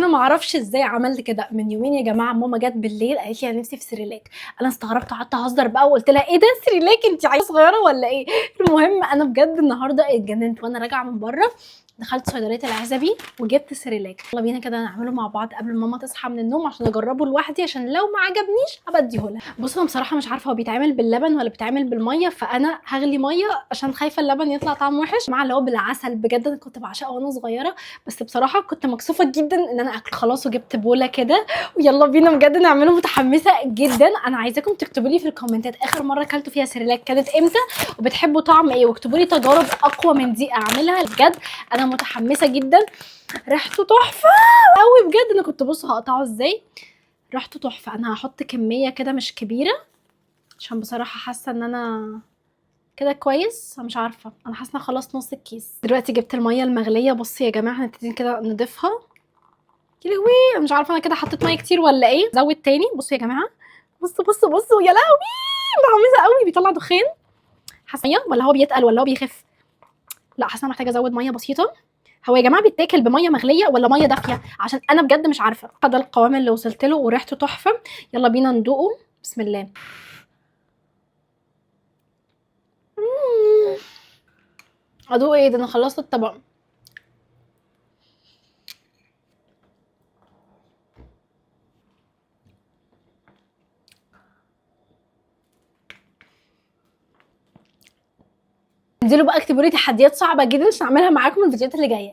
انا ما اعرفش ازاي عملت كده. من يومين يا جماعه ماما جت بالليل قالت لي انا نفسي في سريلاك. انا استغربت قعدت اهزر بقى وقلت لها ايه ده سريلاك انت عيله صغيره ولا ايه؟ المهم انا بجد النهارده اتجننت وانا راجعه من بره. دخلت صيدليه العزبي وجبت سريلاك. يلا بينا كده نعمله مع بعض قبل ماما تصحى من النوم عشان اجربه لوحدي، عشان لو ما عجبنيش هبديه لها. بصوا انا بصراحه مش عارفه هو بيتعمل باللبن ولا بيتعمل بالميه، فانا هغلي ميه عشان خايفه اللبن يطلع طعمه وحش. مع اللي هو بالعسل بجد انا كنت بعشقه وانا صغيره، بس بصراحه كنت مكسوفه جدا ان انا اكل. خلاص وجبت بوله كده ويلا بينا بجد نعمله. متحمسه جدا. انا عايزاكم تكتبوا لي في الكومنتات اخر مره اكلتوا فيها سريلاك كانت امتى وبتحبوا طعم ايه، واكتبوا لي تجارب اقوى من دي اعملها. بجد انا متحمسه جدا. ريحته تحفه قوي بجد. انا كنت بص هقطعه ازاي. ريحته تحفه. انا هحط كميه كده مش كبيره عشان بصراحه حاسه ان انا كده كويس. انا مش عارفه، انا حاسه ان خلاص نص الكيس. دلوقتي جبت الميه المغليه. بصي يا جماعه هنبتدي كده نضيفها. يا لهوي مش عارفه انا كده حطيت ميه كتير ولا ايه. زود تاني. بصوا يا جماعه بصوا يا لهوي متحمسه قوي. بيطلع دخان. حاسه ميه ولا هو بيتقل ولا هو بيخف؟ لا حاسه محتاجه ازود ميه بسيطه. هو يا جماعه بيتاكل بميه مغليه ولا ميه دافيه؟ عشان انا بجد مش عارفه. ده القوام اللي وصلت له وريحته تحفه. يلا بينا ندوقه. بسم الله. ادوق ايه ده؟ انا خلصت الطبق. انزلوا بقى اكتبوا لي تحديات صعبه جدا عشان اعملها معاكم الفيديوهات اللي جايه.